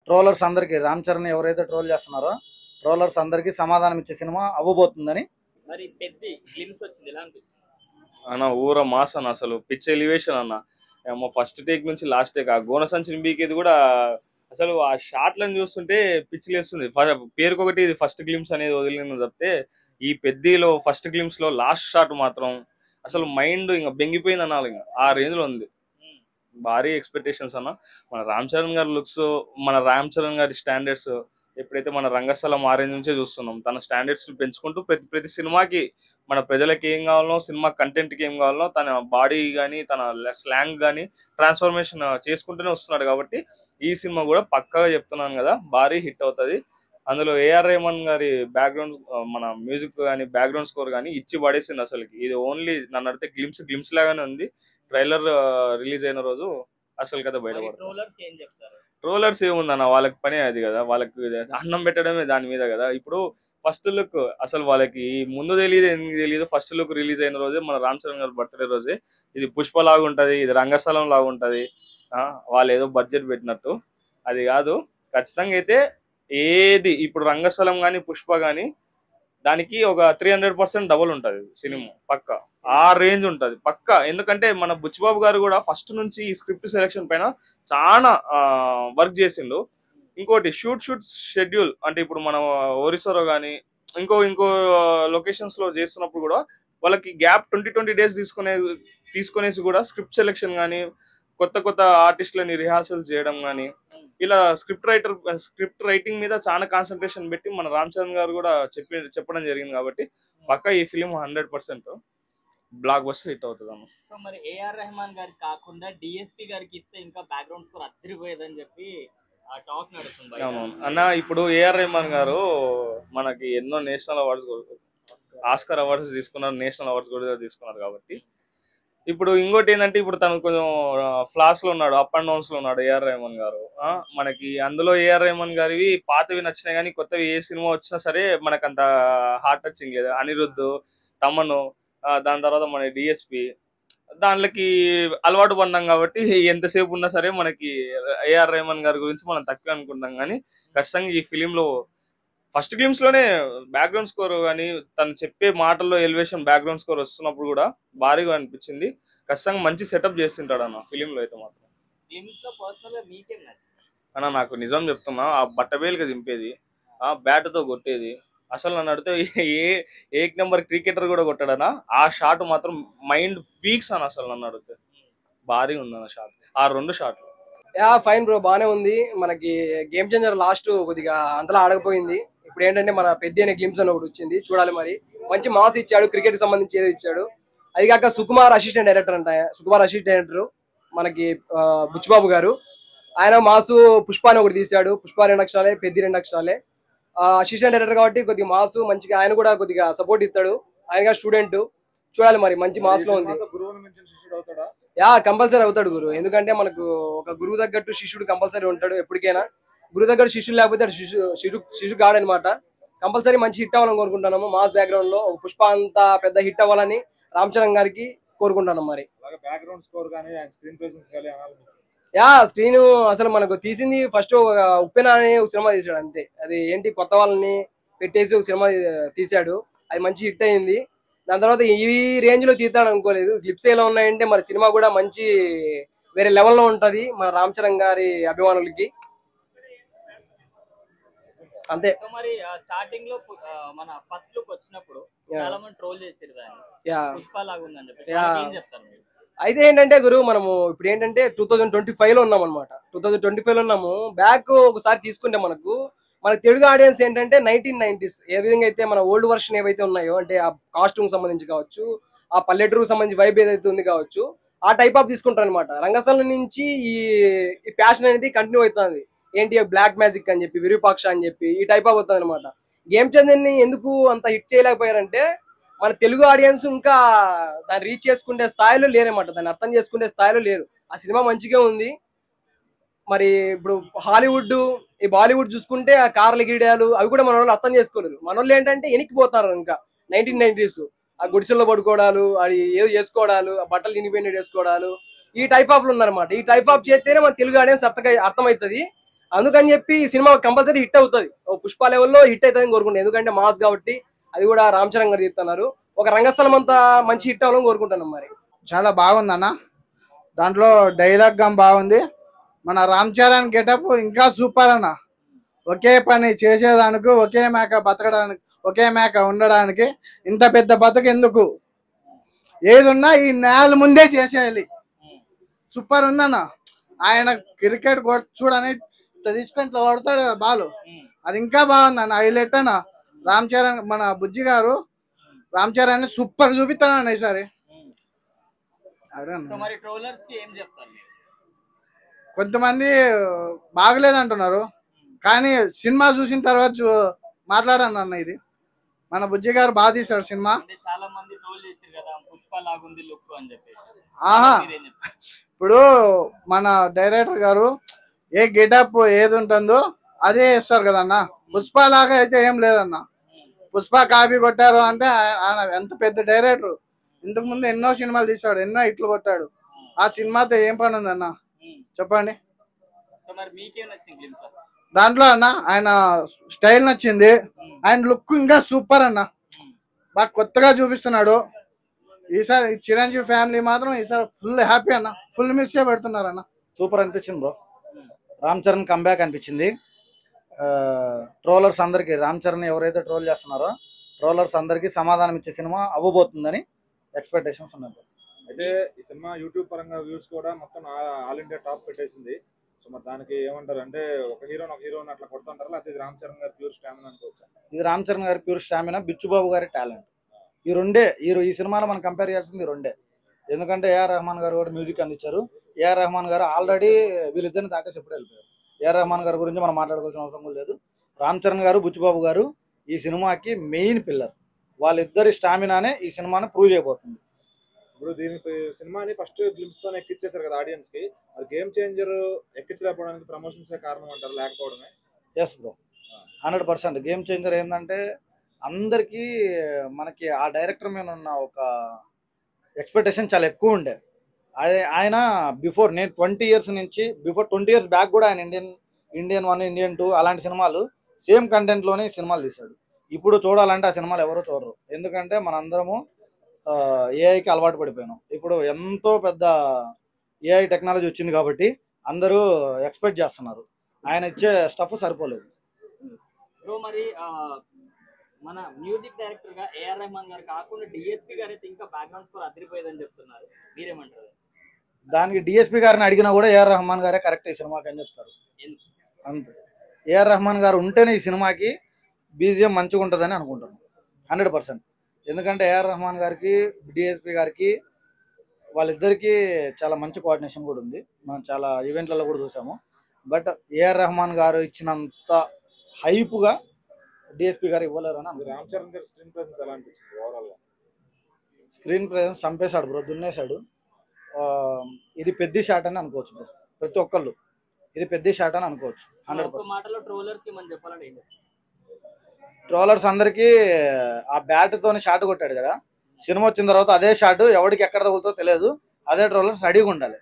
Trollers అందరికి రామ్ చరణ్ ఎవరైతే troll చేస్తున్నారో ట్రోలర్స్ అందరికి సమాధానం ఇచ్చే సినిమా అవ్వబోతుందని. మరి పెద్ద గ్లిమ్స్ వచ్చింది ఎలా అనిపిస్తుంది అన్న? ఊర మాస్ అన్న, అసలు పిచ్ ఎలివేషన్ అన్న. ఏమో ఫస్ట్ టేక్ నుంచి లాస్ట్ టేక్ ఆ గోన సంచిని బీకేది కూడా అసలు ఆ షాట్లను చూస్తుంటే పిచ్చిలేస్తుంది. పేరుకొకటి ఇది ఫస్ట్ గ్లిమ్స్ అనేది వదిలిన తప్పితే ఈ పెద్దలో ఫస్ట్ గ్లిమ్స్ లో లాస్ట్ షాట్ మాత్రం అసలు మైండ్ ఇంకా బెంగిపోయింది అనాలి. ఇంకా ఆ రేంజ్ లో ఉంది. భారీ ఎక్స్పెక్టేషన్స్ అన్న. మన రామ్ చరణ్ గారి లుక్స్, మన రామ్ చరణ్ గారి స్టాండర్డ్స్ ఎప్పుడైతే మన రంగస్థలం ఆ రేంజ్ నుంచే చూస్తున్నాం. తన స్టాండర్డ్స్ పెంచుకుంటూ ప్రతి సినిమాకి మన ప్రజలకి ఏం కావాలో, సినిమా కంటెంట్కి ఏం కావాలో తన బాడీ కానీ తన స్లాంగ్ కానీ ట్రాన్స్ఫర్మేషన్ చేసుకుంటూనే వస్తున్నాడు. కాబట్టి ఈ సినిమా కూడా పక్కాగా చెప్తున్నాను కదా, భారీ హిట్ అవుతుంది. అందులో ఏఆర్ రెహమాన్ గారి బ్యాక్గ్రౌండ్, మన మ్యూజిక్ కానీ బ్యాక్గ్రౌండ్ స్కోర్ కానీ ఇచ్చి పడేసింది. అసలుకి ఇది ఓన్లీ నన్ను అడిగితే గ్లిమ్స్ లాగానే ఉంది. ట్రైలర్ రిలీజ్ అయిన రోజు అసలు కదా బయటపడుతుంది. ట్రోలర్స్ ఏముందన్న, వాళ్ళకి పనే అది కదా, వాళ్ళకి అన్నం పెట్టడమే దాని మీద కదా. ఇప్పుడు ఫస్ట్ లుక్ అసలు వాళ్ళకి ముందు తెలియదు, ఎందుకు తెలియదు. ఫస్ట్ లుక్ రిలీజ్ అయిన రోజే మన రామ్ చరణ్ గారి బర్త్డే రోజే ఇది పుష్ప లాగా ఉంటది, ఇది రంగస్థలం లాగా ఉంటది. వాళ్ళు ఏదో బడ్జెట్ పెట్టినట్టు అది కాదు. ఖచ్చితంగా అయితే ఏది ఇప్పుడు రంగస్థలం కానీ పుష్ప కానీ దానికి ఒక 300% డబుల్ ఉంటది సినిమా పక్క. ఆ రేంజ్ ఉంటది పక్క. ఎందుకంటే మన బుచ్చిబాబు గారు కూడా ఫస్ట్ నుంచి ఈ స్క్రిప్ట్ సెలెక్షన్ పైన చాలా వర్క్ చేసిండు. ఇంకోటి షూట్ షెడ్యూల్ అంటే ఇప్పుడు మనం ఒరిస్సాలో కానీ ఇంకో లొకేషన్స్ లో చేస్తున్నప్పుడు కూడా వాళ్ళకి గ్యాప్ 20 డేస్ తీసుకునేసి కూడా స్క్రిప్ట్ సెలెక్షన్ కానీ కొత్త ఆర్టిస్టులని రిహార్సల్ చేయడం కానీ ఇలా స్క్రిప్ట్ రైటింగ్ మీద చాలా కాన్సన్ట్రేషన్ పెట్టి మన రామ్ చరణ్ గారు కూడా చెప్పడం జరిగింది. కాబట్టి పక్కా ఈ ఫిలిం 100% బ్లాక్ బస్టర్ హిట్ అవుతుంది అన్న. సో మరి ఏఆర్ రెహమాన్ గారికి కాకుండా డిఎస్పీ గారికి ఇస్తే ఇంకా బ్యాక్గ్రౌండ్ స్కోర్ అదిరిపోయేదని చెప్పి టాక్ నడుస్తుంది అన్న. ఇప్పుడు ఏఆర్ రెహమాన్ గారు మనకి ఎన్నో నేషనల్ అవార్డ్స్, ఆస్కార్ అవార్డ్స్ తీసుకున్నారు, నేషనల్ అవార్డ్స్ కూడా తీసుకున్నారు. కాబట్టి ఇప్పుడు ఇంకోటి ఏంటంటే ఇప్పుడు తను కొంచెం ఫ్లాస్ లో ఉన్నాడు, అప్ అండ్ డౌన్స్ లో ఉన్నాడు ఏఆర్ రెహమాన్ గారు. మనకి అందులో ఏఆర్ రెహమాన్ గారివి పాతవి నచ్చినాయి కానీ కొత్తవి ఏ సినిమా వచ్చినా సరే మనకంత హార్ట్ టచింగ్ లేదు. అనిరుద్ధ్, తమను, దాని తర్వాత మన డిఎస్పి దాంట్లోకి అలవాటు పడినాం. కాబట్టి ఎంతసేపు ఉన్నా సరే మనకి ఏఆర్ రెహమాన్ గారి గురించి మనం తక్కువ అనుకుంటాం. కానీ ఖచ్చితంగా ఈ ఫిలింలో ఫస్ట్ గ్లిమ్స్ లోనే బ్యాక్గ్రౌండ్ స్కోర్ కానీ తను చెప్పే మాటల్లో ఎలివేషన్ బ్యాక్గ్రౌండ్ స్కోర్ వస్తున్నప్పుడు కూడా భారీగా అనిపించింది. ఖచ్చితంగా మంచి సెటప్ చేస్తుంటాడు అన్న ఫిలిం లో అయితే మాత్రం. అన్న నాకు నిజం చెప్తున్నా, ఆ బట్టబేలుగా దింపేది, ఆ బ్యాట్ తో కొట్టేది, అసలు నన్ను అడిగితే ఏక్ నెంబర్ క్రికెటర్ కూడా కొట్టాడనా. ఆ షాట్ మాత్రం మైండ్ పీక్స్ అని అసలు నన్ను అడిగితే భారీగా ఉంది అన్న షాట్. ఆ 2 షాట్లు ఫైన్ బ్రో, బానే ఉంది. మనకి గేమ్ చేంజర్ లాస్ట్ కొద్దిగా అంతలా ఆడకపోయింది. ఇప్పుడు ఏంటంటే మన పెద్ద అనే గ్లిమ్స్ అని ఒకటి వచ్చింది, చూడాలి. మరి మంచి మాస్ ఇచ్చాడు, క్రికెట్ కి సంబంధించి ఏదో ఇచ్చాడు. అది కాక సుకుమార్ అసిస్టెంట్ డైరెక్టర్ అంట. సుకుమార్ అసిస్టెంట్ డైరెక్టర్ మనకి బుచ్చిబాబు గారు. ఆయన మాసు పుష్ప అని ఒకటి తీశాడు. పుష్ప 2 అక్షరాలే, పెద్ద 2 అక్షరాలే. అసిస్టెంట్ డైరెక్టర్ కాబట్టి కొద్దిగా మాసు మంచిగా ఆయన కూడా కొద్దిగా సపోర్ట్ ఇస్తాడు. ఆయన స్టూడెంట్, చూడాలి మరి. మంచి మాస్ లో ఉంది. కంపల్సరీ అవుతాడు గురువు. ఎందుకంటే మనకు ఒక గురువు తగ్గట్టు శిష్యుడు కంపల్సరీ ఉంటాడు ఎప్పటికైనా. గురువు దగ్గర శిష్యుడు లేకపోతే శిష్యు కాడనమాట. కంపల్సరీ మంచి హిట్ అవ్వాలని కోరుకుంటున్నాము. మాస్ బ్యాక్గ్రౌండ్ లో పుష్ప అంత పెద్ద హిట్ అవ్వాలని రామ్ చరణ్ గారికి కోరుకుంటున్నాం. మరి స్క్రీన్ అసలు మనకు తీసింది ఫస్ట్ ఉప్పెన అనే ఒక సినిమా తీసాడు అంతే. అది ఏంటి కొత్త వాళ్ళని పెట్టేసి ఒక సినిమా తీసాడు, అది మంచి హిట్ అయింది. దాని తర్వాత ఈ రేంజ్ లో తీస్తాడు అనుకోలేదు. క్లిప్స్ ఎలా ఉన్నాయంటే మరి సినిమా కూడా మంచి వేరే లెవెల్లో ఉంటది మన రామ్ చరణ్ గారి అభిమానులకి అంతే. మరి స్టార్టింగ్ లో మన ఫస్ట్ లుక్ వచ్చినప్పుడు చాలా మంది ట్రోల్ చేశారు దాన్ని, పుష్ప లాగా ఉందని చెప్పి. ఏం చెప్తారు మీరు? అయితే ఏంటంటే గురు, మనము ఇప్పుడు ఏంటంటే 2025 లో ఉన్నాం అనమాట. 2025 లో ఉన్నాము. బ్యాక్ ఒకసారి తీసుకుంటే మనకు తెలుగు ఆడియన్స్ ఏంటంటే 1990s ఏ విధంగా అయితే మన ఓల్డ్ వర్షన్ ఏవైతే ఉన్నాయో, అంటే ఆ కాస్ట్యూమ్ సంబంధించి కావచ్చు, ఆ పల్లెటూరుకు సంబంధించి వైబ్ ఏదైతే ఉంది కావచ్చు, ఆ టైప్ ఆఫ్ తీసుకుంటారు అనమాట. రంగస్థలం నుంచి ఈ ప్యాషన్ అనేది కంటిన్యూ అవుతుంది. ఏంటి బ్లాక్ మ్యాజిక్ అని చెప్పి, విరూపాక్ష అని చెప్పి ఈ టైప్ ఆఫ్ అవుతుంది అనమాట. గేమ్ చేంజర్ ని ఎందుకు అంత హిట్ చేయలేకపోయారంటే మన తెలుగు ఆడియన్స్ ఇంకా దాన్ని రీచ్ చేసుకునే స్థాయిలో లేరన్నమాట. దాన్ని అర్థం చేసుకునే స్థాయిలో లేరు. ఆ సినిమా మంచిగా ఉంది. మరి ఇప్పుడు హాలీవుడ్, ఈ బాలీవుడ్ చూసుకుంటే ఆ కార్ల గిరిడాలు అవి కూడా మన వాళ్ళు అర్థం చేసుకోలేరు. మన వాళ్ళు ఏంటంటే వెనక్కిపోతారు. ఇంకా 1990s ఆ గుడిసెల్లో పడుకోవడాలు, అది ఏదో చేసుకోవడాలు, ఆ బట్టలు ఇండిపెండెంట్ వేసుకోవడాలు, ఈ టైప్ ఆఫ్ ఉన్నారన్నమాట. ఈ టైప్ ఆఫ్ చేస్తేనే మన తెలుగు ఆడియన్స్ అర్థమవుతుంది. అందుకని చెప్పి ఈ సినిమా కంపల్సరీ హిట్ అవుతుంది, పుష్ప లెవెల్లో హిట్ అవుతుందని కోరుకుంటాను. ఎందుకంటే మాస్ కాబట్టి, అది కూడా రామ్ చరణ్ గారు తీస్తున్నారు. ఒక రంగస్థలం అంతా మంచి హిట్ అవ్వాలని కోరుకుంటున్నాం. మరి చాలా బాగుంది అన్న, దాంట్లో డైలాగ్ గా బాగుంది. మన రామ్ చరణ్ గెటప్ ఇంకా సూపర్ అన్న. ఒకే పని చేసేదానికి, ఒకే మేక బతకడానికి, ఒకే మేక ఉండడానికి ఇంత పెద్ద బతుకు ఎందుకు? ఏదున్నా ఈ నేల ముందే చేసేయాలి. సూపర్ ఉందన్న. ఆయన క్రికెట్ చూడని తీసుకొని ఇట్లా కొడతాడు కదా బాలు, అది ఇంకా బాగుందన్న. హైలైట్ అన్న. రామ్ చరణ్ మన బుజ్జి గారు రామ్ చరణ్ సూపర్ చూపిస్తానన్న ఈసారి. సో మరి ట్రోలర్స్ కి ఏం చెప్తారు మీరు? కొంతమంది బాగలేదంటున్నారు, కానీ సినిమా చూసిన తర్వాత మాట్లాడాను అన్న. ఇది మన బుజ్జి గారు బాగా తీశాడు సినిమా. అంటే చాలా మంది ట్రోల్ చేశారు కదా పుష్ప లాగుంది లుక్ అని చెప్పేసి. ఆహా, మీరేం చెప్తారు? ఇప్పుడు మన డైరెక్టర్ గారు ఏ గెటప్ ఏది ఉంటుందో అదే వేస్తారు కదన్న. పుష్ప లాగా అయితే ఏం లేదన్న. పుష్ప కాపీ కొట్టారు అంటే ఆయన ఎంత పెద్ద డైరెక్టర్, ఇంతకు ముందు ఎన్నో సినిమాలు తీశాడు, ఎన్నో హిట్లు కొట్టాడు. ఆ సినిమాతో ఏం పని ఉంది అన్న చెప్పండి. సో మరి మీకేం నచ్చింది గ్లిమ్స్? దాంట్లో అన్న ఆయన స్టైల్ నచ్చింది, ఆయన లుక్ ఇంకా సూపర్ అన్న. బాగా కొత్తగా చూపిస్తున్నాడు. ఈసారి చిరంజీవి ఫ్యామిలీ మాత్రం ఈసారి ఫుల్ హ్యాపీ అన్న, ఫుల్ మిస్ పెడుతున్నారు అన్న. సూపర్ అనిపించింది బ్రో. రామ్ చరణ్ కంబ్యాక్ అనిపించింది. ట్రోలర్స్ అందరికి, రామ్ చరణ్ ఎవరైతే ట్రోల్ చేస్తున్నారో ట్రోలర్స్ అందరికి సమాధానం ఇచ్చే సినిమా అవ్వబోతుందని ఎక్స్పెక్టేషన్స్ ఉన్నాయి. అయితే ఈ సినిమా యూట్యూబ్ పరంగా వ్యూస్ కూడా మొత్తం ఆల్ ఇండియా టాప్ పెట్టేసింది. సో మరి దానికి ఏమంటారు? అంటే ఒక హీరోని అట్లా కొడుతుంటారు, లేకపోతే ఇది రామ్ చరణ్ గారి ప్యూర్ స్టామినా అనుకోవచ్చు? ఇది రామ్ చరణ్ గారి ప్యూర్ స్టామినా, బిచ్చుబాబు గారి టాలెంట్. ఈ సినిమాలో మనం కంపేర్ చేయాల్సింది ఈ రెండే. ఎందుకంటే ఏఆర్ రెహమాన్ గారు కూడా మ్యూజిక్ అందించారు. ఏఆర్ రెహమాన్ గారు ఆల్రెడీ వీళ్ళిద్దరిని దాటేసి ఎప్పుడు వెళ్ళిపోయారు. ఏఆర్ రెహమాన్ గారి గురించి మనం మాట్లాడుకోవాల్సిన అవసరం కూడా లేదు. రామ్ చరణ్ గారు, బుచ్చిబాబు గారు ఈ సినిమాకి మెయిన్ పిల్లర్. వాళ్ళిద్దరి స్టామినానే ఈ సినిమాని ప్రూవ్ చేయబోతుంది. ఇప్పుడు దీనికి సినిమాని ఫస్ట్ గ్లిమ్స్ తోనే ఎక్కిచ్చేసారు కదా ఆడియన్స్ కి, అది గేమ్ చేంజర్ ఎక్కించలేకపోవడానికి ప్రమోషన్స్ కారణం అంటారు, లేకపోవడమే? Yes bro, 100% game changer. ఏంటంటే అందరికీ మనకి ఆ డైరెక్టర్ మీద ఉన్న ఒక ఎక్స్పెక్టేషన్ చాలా ఎక్కువ ఉండే. ఆయన బిఫోర్ నేను 20 ఇయర్స్ నుంచి, బిఫోర్ 20 ఇయర్స్ బ్యాక్ కూడా ఆయన ఇండియన్ 1, ఇండియన్ 2 అలాంటి సినిమాలు సేమ్ కంటెంట్లోనే సినిమాలు తీశాడు. ఇప్పుడు చూడాలంటే ఆ సినిమాలు ఎవరో చూడరు. ఎందుకంటే మనందరము ఏఐకి అలవాటు పడిపోయాను. ఇప్పుడు ఎంతో పెద్ద ఏఐ టెక్నాలజీ వచ్చింది కాబట్టి అందరూ ఎక్స్పెక్ట్ చేస్తున్నారు. ఆయన ఇచ్చే స్టఫ్ సరిపోలేదు. బ్రో మరి మన మ్యూజిక్ డైరెక్టర్ గా ఏఆర్ రెహమాన్ గారు కాకుండా డిఎస్పీ గారు అయితే ఇంకా బ్యాక్గ్రౌండ్ స్కోర్ అదిరిపోయేదని చెప్తున్నారు, మీరేమంటారు? దానికి డిఎస్పీ గారిని అడిగినా కూడా ఏఆర్ రెహమాన్ గారే కరెక్ట్ ఈ సినిమాకి అని చెప్తారు. అంతే, ఏఆర్ రెహమాన్ గారు ఉంటేనే ఈ సినిమాకి బీజిఎం మంచిగా ఉంటుందని అనుకుంటున్నాను 100%. ఎందుకంటే ఏఆర్ రెహమాన్ గారికి, డిఎస్పీ గారికి వాళ్ళిద్దరికీ చాలా మంచి కోఆర్డినేషన్ కూడా ఉంది. మనం చాలా ఈవెంట్లలో కూడా చూసాము. బట్ ఏఆర్ రెహమాన్ గారు ఇచ్చినంత హైప్గా డిఎస్పీ గారు ఇవ్వలేరు అని. రామ్ చరణ్ గారి స్క్రీన్ ప్రెసెన్స్ ఎలా అనిపించింది ఓవరాల్ గా? స్క్రీన్ ప్రెసెన్స్ చంపేశాడు బ్రో, దున్నేశాడు. ఇది పెద్ద షాట్ అని అనుకోవచ్చు బ్రో, ప్రతి ఒక్కళ్ళు ఇది పెద్ద షాట్ అని అనుకోవచ్చు 100%. మాటలో ట్రోలర్స్ కి మనం చెప్పాలంటే ఏం చెప్తారు? ట్రోలర్స్ అందరికీ ఆ బ్యాట్ తోని షాట్ కొట్టాడు కదా, సినిమా వచ్చిన తర్వాత అదే షాట్ ఎవరికి ఎక్కడ తగులుతో తెలియదు. అదే ట్రోలర్స్ రెడీగా ఉండాలి.